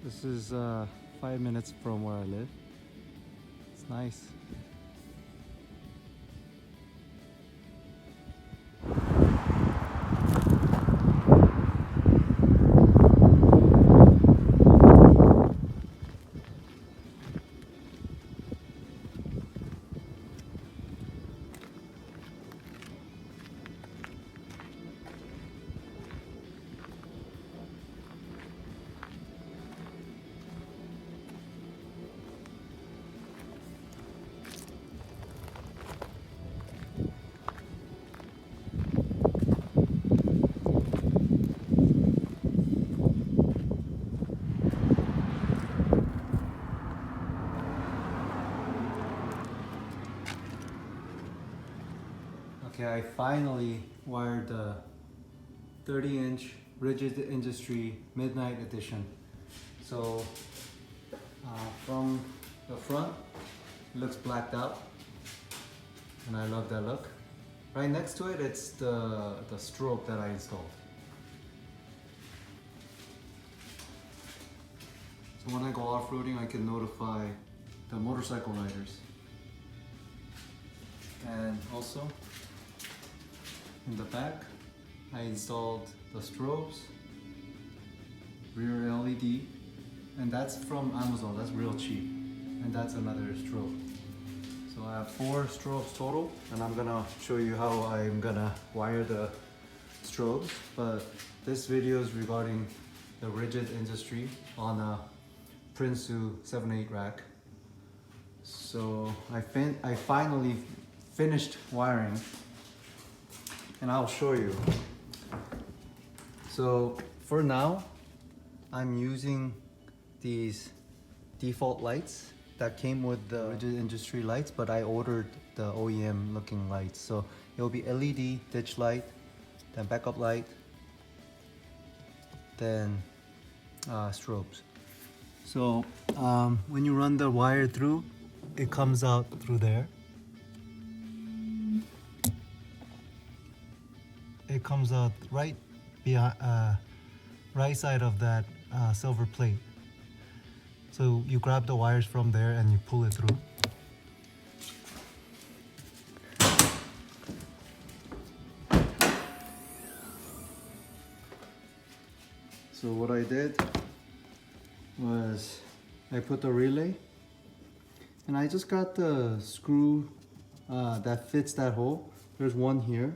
This is 5 minutes from where I live. It's nice. Okay, I finally wired the 30-inch Rigid Industry Midnight Edition. So from the front, it looks blacked out, and I love that look. Right next to it, it's the strobe that I installed. So when I go off-roading, I can notify the motorcycle riders. And also, in the back, I installed the strobes, rear LED, and that's from Amazon, that's real cheap. And that's another strobe. So I have 4 strobes total, and I'm gonna show you how I'm gonna wire the strobes. But this video is regarding the Rigid Industry on a Prinsu 7/8 rack. So I finally finished wiring, and I'll show you. So for now, I'm using these default lights that came with the Rigid Industry lights, but I ordered the OEM looking lights. So it will be LED ditch light, then backup light, then strobes. So when you run the wire through, it comes out through there. It comes out right behind, right side of that silver plate. So you grab the wires from there and you pull it through. So what I did was I put the relay, and I just got the screw that fits that hole. There's one here,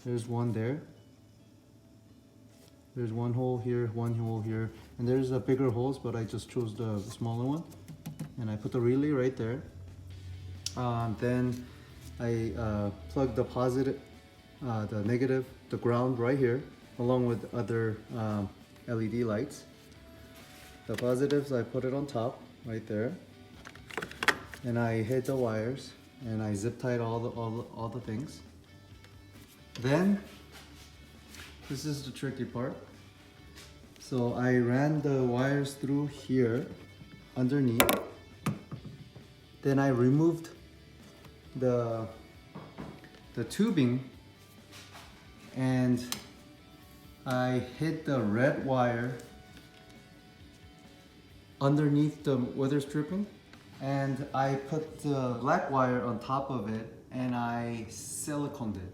there's one there, there's one hole here, one hole here, and there's bigger holes, but I just chose the smaller one. And I put the relay right there. Then I plugged the positive, the negative, the ground right here, along with other LED lights. The positives, I put it on top, right there. And I hid the wires, and I zip tied all the things. Then, this is the tricky part. So I ran the wires through here, underneath. Then I removed the tubing, and I hid the red wire underneath the weather stripping, and I put the black wire on top of it, and I siliconed it.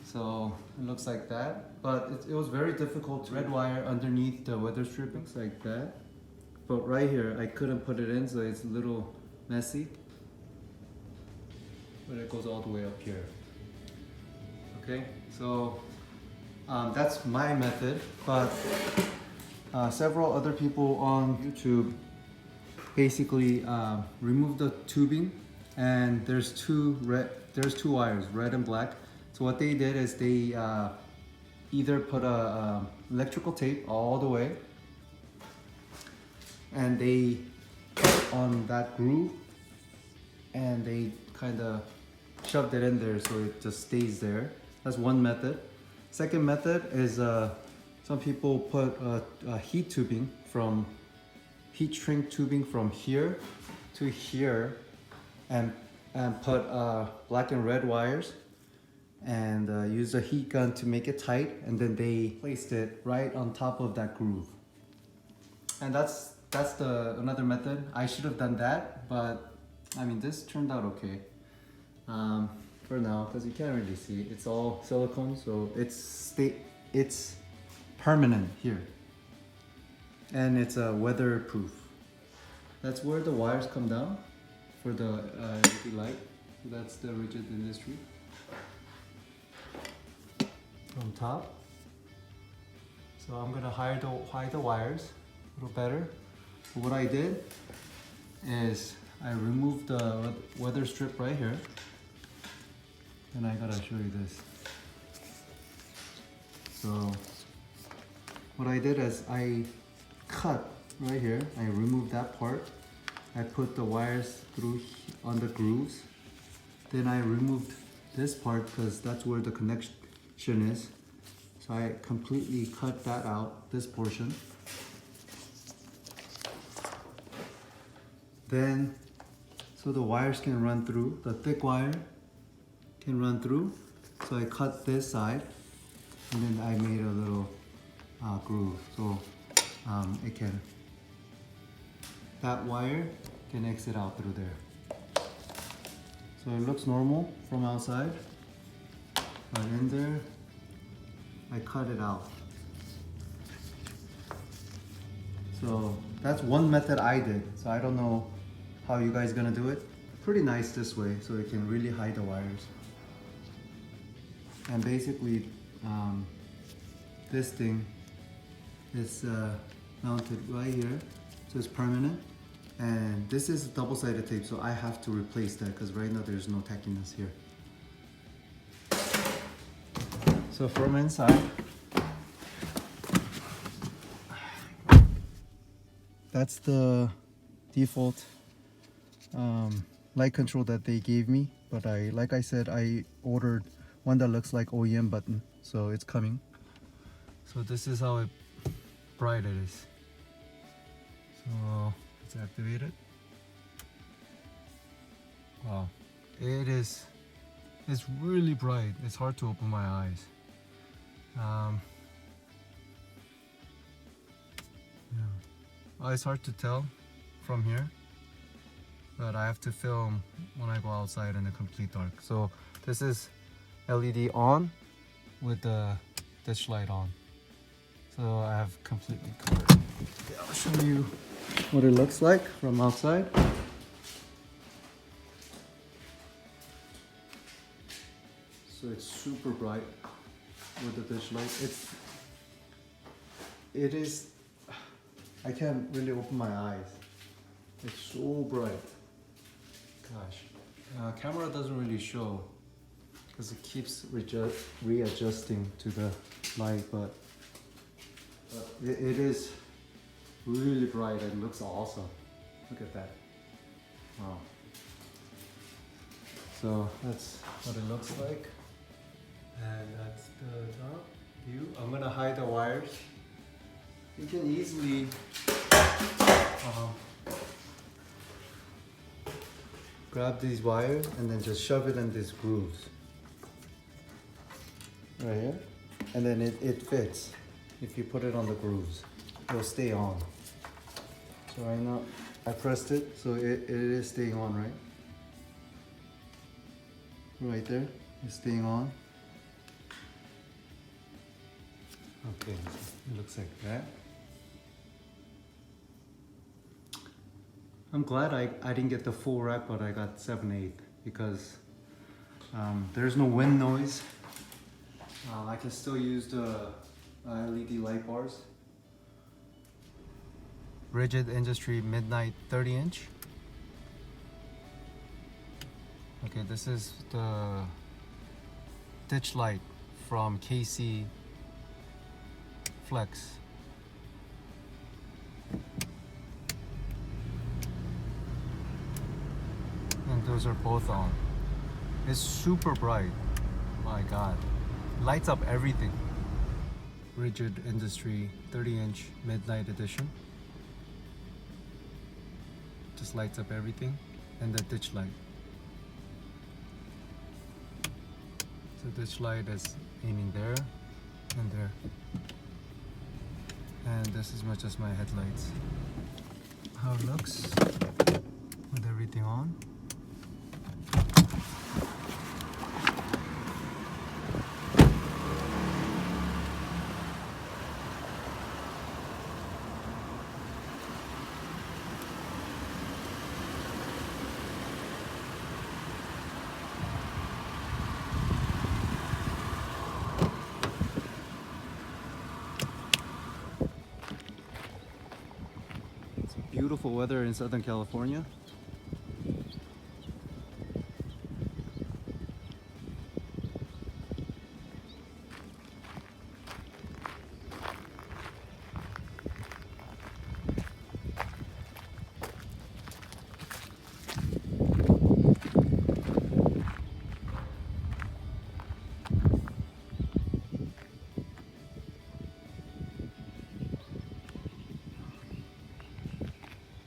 So it looks like that, but it was very difficult. Red wire underneath the weather strippings like that. But right here, I couldn't put it in, so it's a little messy. But it goes all the way up here. Okay, so that's my method, but several other people on YouTube basically remove the tubing, and there's two wires, red and black. So what they did is they either put a electrical tape all the way, and they put on that groove, and they kind of shoved it in there so it just stays there. That's one method. Second method is some people put heat shrink tubing from here to here, and put black and red wires, and use a heat gun to make it tight, and then they placed it right on top of that groove. And that's the another method. I should have done that, but I mean this turned out okay. For now, because you can't really see. It's all silicone, so it's permanent here. And it's weatherproof. That's where the wires come down for the LED light. That's the Rigid Industry. From top. So I'm gonna hide the wires a little better. So what I did is I removed the weather strip right here. And I gotta show you this. So what I did is I cut right here. I removed that part. I put the wires through on the grooves. Then I removed this part because that's where the connection is. So I completely cut that out, this portion. Then, so the wires can run through, the thick wire can run through. So I cut this side and then I made a little groove. So it can, that wire can exit out through there. So it looks normal from outside, but in there, I cut it out. So that's one method I did. So I don't know how you guys gonna do it. Pretty nice this way, so it can really hide the wires. And basically, this thing is mounted right here, so it's permanent. And this is double-sided tape, so I have to replace that because right now there's no tackiness here. So from inside, that's the default light control that they gave me. But like I said, I ordered one that looks like OEM button, so it's coming. So this is how bright it is. So let's activate it. Wow, it's really bright. It's hard to open my eyes. Yeah. Well, it's hard to tell from here, but I have to film when I go outside in the complete dark. So this is LED on with the ditch light on. So I have completely covered. Okay, I'll show you what it looks like from outside. So it's super bright with the ditch light. It is, I can't really open my eyes. It's so bright. Gosh, camera doesn't really show because it keeps readjusting to the light, but it is really bright and looks awesome. Look at that. Wow. So that's what it looks like. And that's the top view. I'm gonna hide the wires. You can easily grab these wires and then just shove it in these grooves right here, and then it fits. If you put it on the grooves, it'll stay on. So right now I pressed it, so it is staying on, right there, it's staying on. Okay, it looks like that. I'm glad I didn't get the full wrap, but I got 7/8 because there's no wind noise. I can still use the LED light bars. Rigid Industry Midnight 30-inch. Okay, this is the ditch light from KC Flex. And those are both on. It's super bright. My God. Lights up everything. Rigid Industry 30-inch Midnight Edition. Just lights up everything. And the ditch light. So ditch light is aiming there and there. And this is just my headlights. How it looks with everything on. Beautiful weather in Southern California.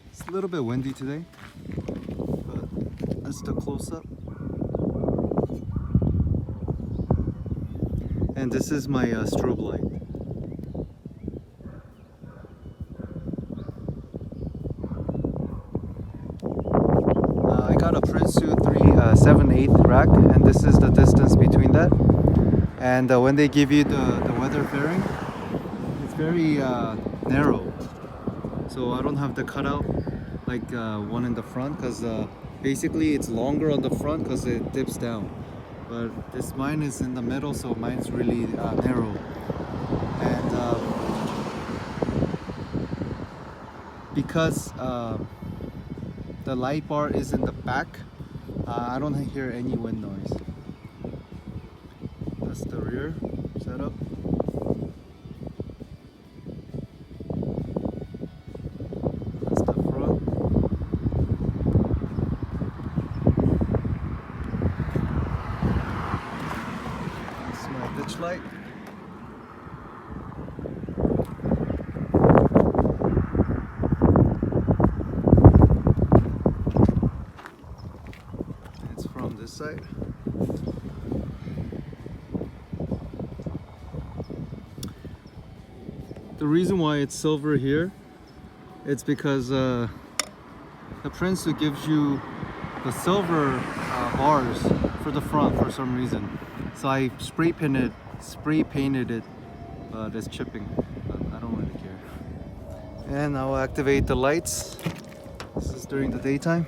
It's a little bit windy today, but that's the close-up. And this is my strobe light. I got a Prinsu 3/7/8 rack, and this is the distance between that. And when they give you the weather fairing, it's very narrow. So I don't have the cutout like one in the front, because basically it's longer on the front because it dips down. But this mine is in the middle, so mine's really narrow. And because the light bar is in the back, I don't hear any wind noise. That's the rear setup. That's the front. That's my ditch light. It's from this side. The reason why it's silver here, it's because the Prinsu gives you the silver bars for the front for some reason. So I spray painted it, but it's chipping. But I don't really care. And I'll activate the lights. This is during the daytime.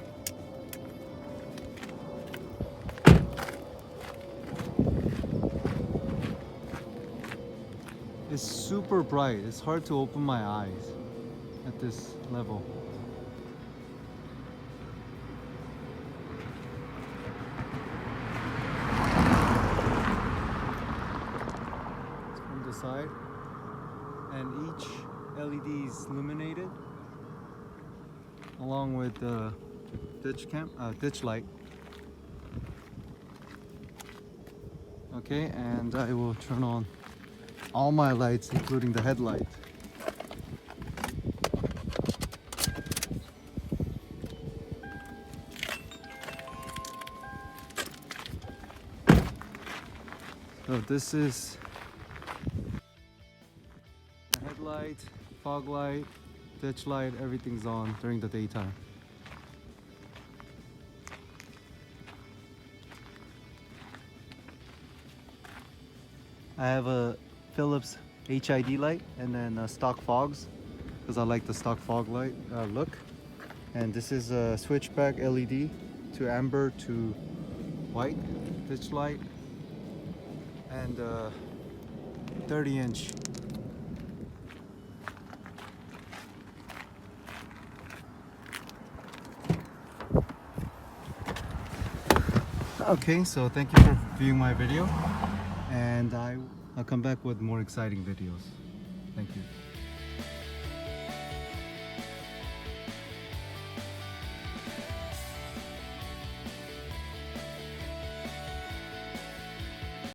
It's super bright. It's hard to open my eyes at this level. It's from the side, and each LED is illuminated along with the ditch light. Okay, and I will turn on all my lights, including the headlight. So this is the headlight, fog light, ditch light, everything's on during the daytime. I have a Philips HID light and then stock fogs, because I like the stock fog light look. And this is a switchback LED to amber to white ditch light, and 30-inch. Okay, so thank you for viewing my video, and I'll come back with more exciting videos. Thank you.